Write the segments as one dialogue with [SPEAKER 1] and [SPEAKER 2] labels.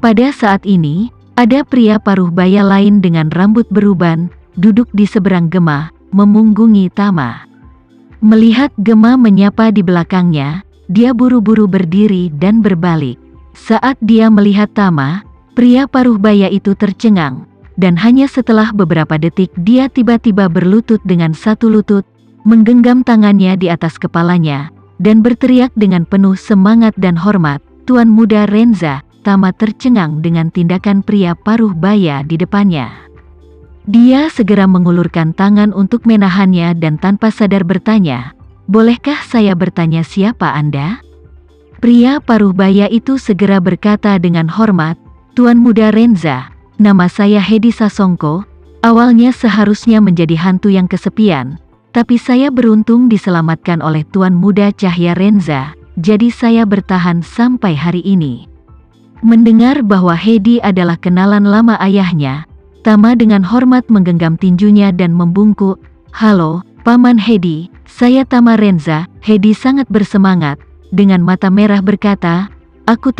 [SPEAKER 1] Pada saat ini, ada pria paruh baya lain dengan rambut beruban, duduk di seberang Gema, memunggungi Tama. Melihat Gema menyapa di belakangnya, dia buru-buru berdiri dan berbalik. Saat dia melihat Tama, pria paruh baya itu tercengang, dan hanya setelah beberapa detik dia tiba-tiba berlutut dengan satu lutut, menggenggam tangannya di atas kepalanya, dan berteriak dengan penuh semangat dan hormat, "Tuan Muda Renza!" Tama tercengang dengan tindakan pria paruh baya di depannya. Dia segera mengulurkan tangan untuk menahannya dan tanpa sadar bertanya, "Bolehkah saya bertanya siapa Anda?" Pria paruh baya itu segera berkata dengan hormat, "Tuan Muda Renza, nama saya Hedi Sasongko. Awalnya seharusnya menjadi hantu yang kesepian, tapi saya beruntung diselamatkan oleh Tuan Muda Cahya Renza, jadi saya bertahan sampai hari ini." Mendengar bahwa Hedi adalah kenalan lama ayahnya, Tama dengan hormat menggenggam tinjunya dan membungkuk, "Halo, Paman Hedi, saya Tama Renza." Hedi sangat bersemangat, dengan mata merah berkata, aku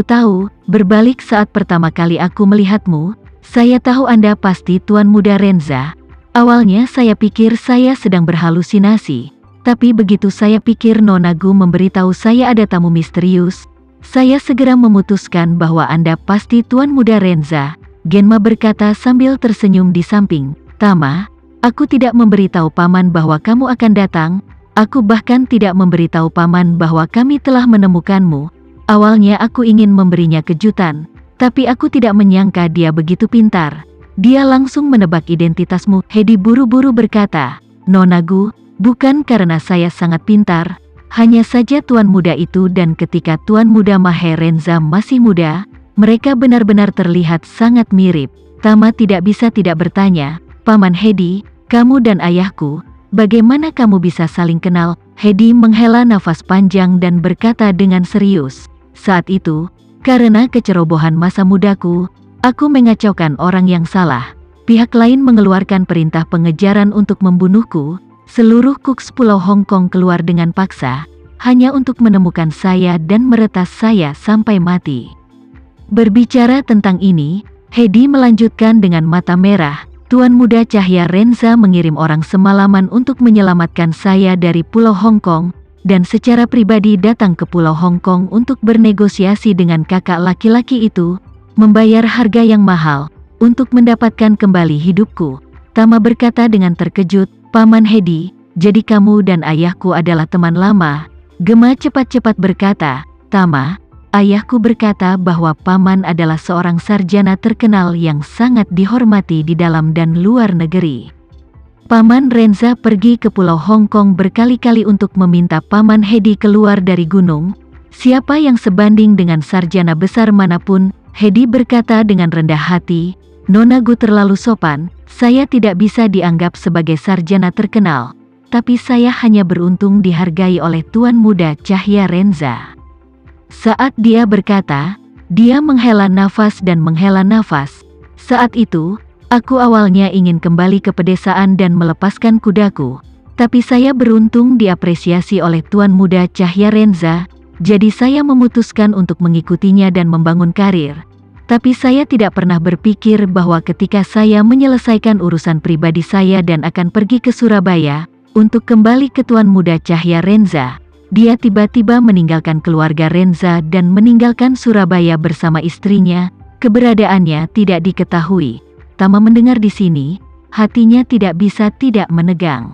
[SPEAKER 1] tahu, berbalik saat pertama kali aku melihatmu, saya tahu Anda pasti Tuan Muda Renza. Awalnya saya pikir saya sedang berhalusinasi, tapi begitu saya pikir Nona Gu memberitahu saya ada tamu misterius, saya segera memutuskan bahwa Anda pasti Tuan Muda Renza. Genma berkata sambil tersenyum di samping, "Tama, aku tidak memberitahu Paman bahwa kamu akan datang, aku bahkan tidak memberitahu Paman bahwa kami telah menemukanmu. Awalnya aku ingin memberinya kejutan, tapi aku tidak menyangka dia begitu pintar. Dia langsung menebak identitasmu." Hedi buru-buru berkata, "Nona Gu, bukan karena saya sangat pintar, hanya saja Tuan Muda itu dan ketika Tuan Muda Mahe Renza masih muda, mereka benar-benar terlihat sangat mirip." Tama tidak bisa tidak bertanya, "Paman Hedi, kamu dan ayahku, bagaimana kamu bisa saling kenal?" Hedi menghela nafas panjang dan berkata dengan serius, "Saat itu, karena kecerobohan masa mudaku, aku mengacaukan orang yang salah. Pihak lain mengeluarkan perintah pengejaran untuk membunuhku. Seluruh Kuks Pulau Hong Kong keluar dengan paksa, hanya untuk menemukan saya dan meretas saya sampai mati." Berbicara tentang ini, Hedi melanjutkan dengan mata merah, "Tuan Muda Cahya Renza mengirim orang semalaman untuk menyelamatkan saya dari Pulau Hong Kong, dan secara pribadi datang ke Pulau Hong Kong untuk bernegosiasi dengan kakak laki-laki itu, membayar harga yang mahal, untuk mendapatkan kembali hidupku." Tama berkata dengan terkejut, "Paman Hedi, jadi kamu dan ayahku adalah teman lama?" Gema cepat-cepat berkata, "Tama, ayahku berkata bahwa Paman adalah seorang sarjana terkenal yang sangat dihormati di dalam dan luar negeri. Paman Renza pergi ke Pulau Hong Kong berkali-kali untuk meminta Paman Hedi keluar dari gunung. Siapa yang sebanding dengan sarjana besar manapun?" Hedi berkata dengan rendah hati, "Nona Gu terlalu sopan, saya tidak bisa dianggap sebagai sarjana terkenal, tapi saya hanya beruntung dihargai oleh Tuan Muda Cahya Renza." Saat dia berkata, dia menghela nafas dan menghela nafas. "Saat itu, aku awalnya ingin kembali ke pedesaan dan melepaskan kudaku, tapi saya beruntung diapresiasi oleh Tuan Muda Cahya Renza, jadi saya memutuskan untuk mengikutinya dan membangun karir. Tapi saya tidak pernah berpikir bahwa ketika saya menyelesaikan urusan pribadi saya dan akan pergi ke Surabaya, untuk kembali ke Tuan Muda Cahya Renza, dia tiba-tiba meninggalkan keluarga Renza dan meninggalkan Surabaya bersama istrinya. Keberadaannya tidak diketahui." Tama mendengar di sini, hatinya tidak bisa tidak menegang.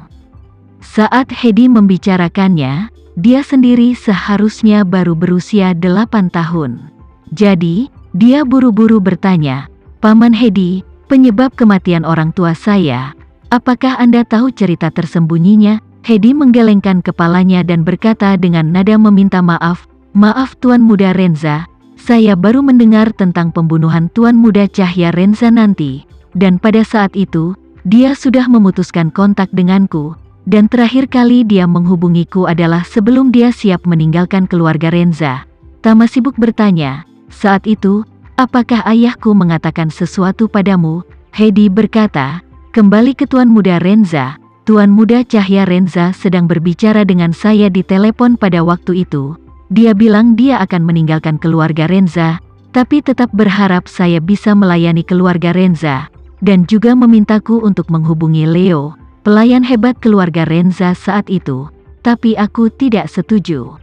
[SPEAKER 1] Saat Hedi membicarakannya, dia sendiri seharusnya baru berusia 8 tahun. Jadi, dia buru-buru bertanya, "Paman Hedi, penyebab kematian orang tua saya, apakah Anda tahu cerita tersembunyinya?" Hedi menggelengkan kepalanya dan berkata dengan nada meminta maaf, "Maaf Tuan Muda Renza, saya baru mendengar tentang pembunuhan Tuan Muda Cahya Renza nanti, dan pada saat itu, dia sudah memutuskan kontak denganku, dan terakhir kali dia menghubungiku adalah sebelum dia siap meninggalkan keluarga Renza." Tama sibuk bertanya, "Saat itu, apakah ayahku mengatakan sesuatu padamu?" Hedi berkata, "Kembali ke Tuan Muda Renza, Tuan Muda Cahya Renza sedang berbicara dengan saya di telepon pada waktu itu. Dia bilang dia akan meninggalkan keluarga Renza, tapi tetap berharap saya bisa melayani keluarga Renza, dan juga memintaku untuk menghubungi Leo, pelayan hebat keluarga Renza saat itu, tapi aku tidak setuju.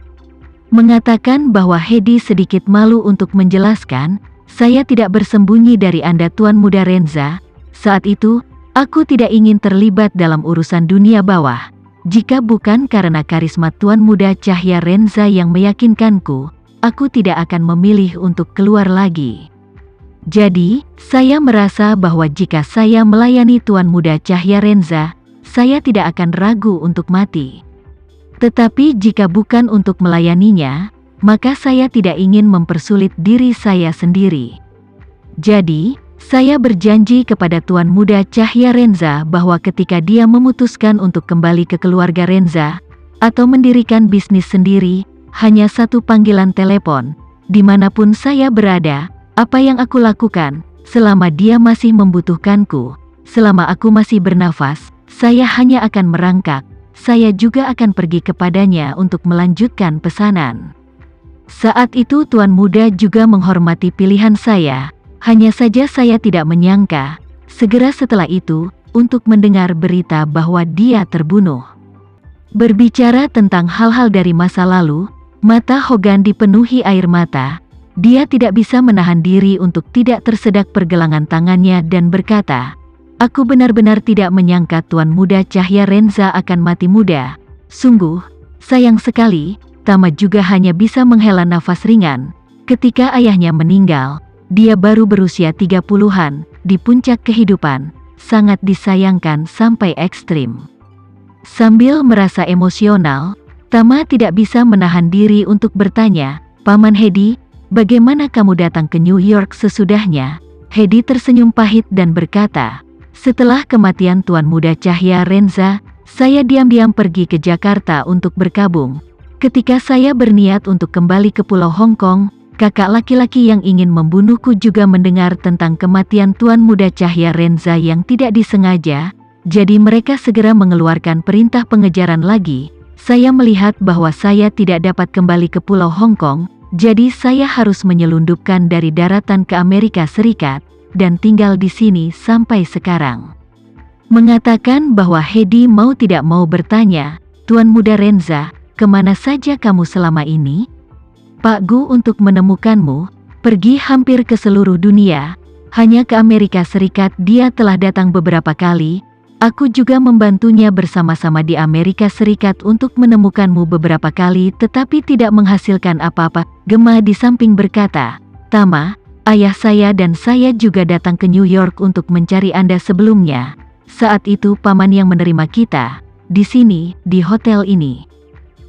[SPEAKER 1] Mengatakan bahwa Hedi sedikit malu untuk menjelaskan, saya tidak bersembunyi dari Anda Tuan Muda Renza, saat itu, aku tidak ingin terlibat dalam urusan dunia bawah. Jika bukan karena karisma Tuan Muda Cahya Renza yang meyakinkanku, aku tidak akan memilih untuk keluar lagi. Jadi, saya merasa bahwa jika saya melayani Tuan Muda Cahya Renza, saya tidak akan ragu untuk mati. Tetapi jika bukan untuk melayaninya, maka saya tidak ingin mempersulit diri saya sendiri. Jadi, saya berjanji kepada Tuan Muda Cahya Renza bahwa ketika dia memutuskan untuk kembali ke keluarga Renza, atau mendirikan bisnis sendiri, hanya satu panggilan telepon, dimanapun saya berada, apa yang aku lakukan, selama dia masih membutuhkanku, selama aku masih bernafas, saya hanya akan merangkak, saya juga akan pergi kepadanya untuk melanjutkan pesanan. Saat itu Tuan Muda juga menghormati pilihan saya, hanya saja saya tidak menyangka, segera setelah itu, untuk mendengar berita bahwa dia terbunuh. Berbicara tentang hal-hal dari masa lalu, mata Hogan dipenuhi air mata, dia tidak bisa menahan diri untuk tidak tersedak pergelangan tangannya dan berkata, "Aku benar-benar tidak menyangka Tuan Muda Cahya Renza akan mati muda. Sungguh, sayang sekali." Tama juga hanya bisa menghela nafas ringan. Ketika ayahnya meninggal, dia baru berusia 30-an, di puncak kehidupan, sangat disayangkan sampai ekstrim. Sambil merasa emosional, Tama tidak bisa menahan diri untuk bertanya, "Paman Hedi, bagaimana kamu datang ke New York sesudahnya?" Hedi tersenyum pahit dan berkata, "Setelah kematian Tuan Muda Cahya Renza, saya diam-diam pergi ke Jakarta untuk berkabung. Ketika saya berniat untuk kembali ke Pulau Hong Kong, kakak laki-laki yang ingin membunuhku juga mendengar tentang kematian Tuan Muda Cahya Renza yang tidak disengaja, jadi mereka segera mengeluarkan perintah pengejaran lagi. Saya melihat bahwa saya tidak dapat kembali ke Pulau Hong Kong, jadi saya harus menyelundupkan dari daratan ke Amerika Serikat, dan tinggal di sini sampai sekarang." Mengatakan bahwa Hedi mau tidak mau bertanya, "Tuan Muda Renza, kemana saja kamu selama ini?" "Pak Gu untuk menemukanmu, pergi hampir ke seluruh dunia, hanya ke Amerika Serikat dia telah datang beberapa kali, aku juga membantunya bersama-sama di Amerika Serikat untuk menemukanmu beberapa kali tetapi tidak menghasilkan apa-apa." Gema di samping berkata, "Tama, ayah saya dan saya juga datang ke New York untuk mencari Anda sebelumnya. Saat itu paman yang menerima kita, di sini, di hotel ini."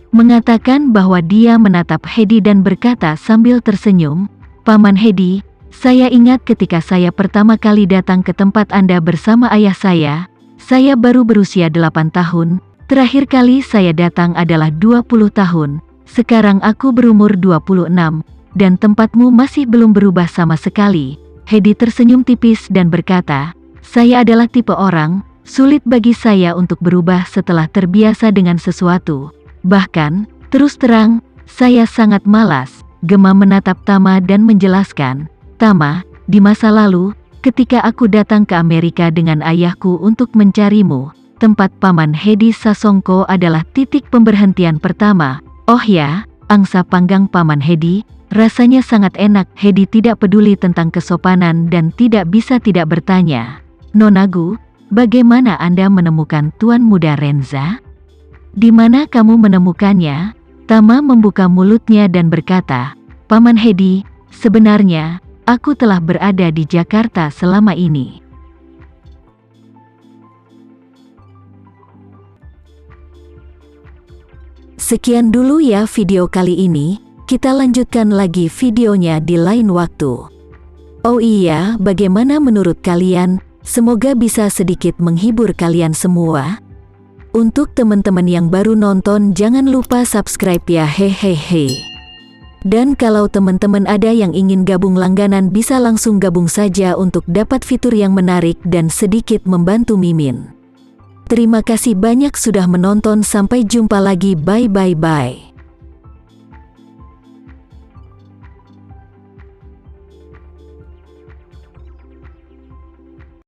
[SPEAKER 1] Mengatakan bahwa dia menatap Hedi dan berkata sambil tersenyum, "Paman Hedi, saya ingat ketika saya pertama kali datang ke tempat Anda bersama ayah saya baru berusia 8 tahun, terakhir kali saya datang adalah 20 tahun, sekarang aku berumur 26, dan tempatmu masih belum berubah sama sekali." Hedi tersenyum tipis dan berkata, "Saya adalah tipe orang, sulit bagi saya untuk berubah setelah terbiasa dengan sesuatu. Bahkan, terus terang, saya sangat malas." Gema menatap Tama dan menjelaskan, "Tama, di masa lalu, ketika aku datang ke Amerika dengan ayahku untuk mencarimu, tempat Paman Hedi Sasongko adalah titik pemberhentian pertama." "Oh ya, angsa panggang Paman Hedi, rasanya sangat enak." Hedi tidak peduli tentang kesopanan dan tidak bisa tidak bertanya, "Nona Gu, bagaimana Anda menemukan Tuan Muda Renza? Di mana kamu menemukannya?" Tama membuka mulutnya dan berkata, "Paman Hedi, sebenarnya, aku telah berada di Jakarta selama ini." Sekian dulu ya video kali ini, kita lanjutkan lagi videonya di lain waktu. Oh iya, bagaimana menurut kalian? Semoga bisa sedikit menghibur kalian semua. Untuk teman-teman yang baru nonton jangan lupa subscribe ya, hehehe. Dan kalau teman-teman ada yang ingin gabung langganan bisa langsung gabung saja untuk dapat fitur yang menarik dan sedikit membantu Mimin. Terima kasih banyak sudah menonton, sampai jumpa lagi, bye.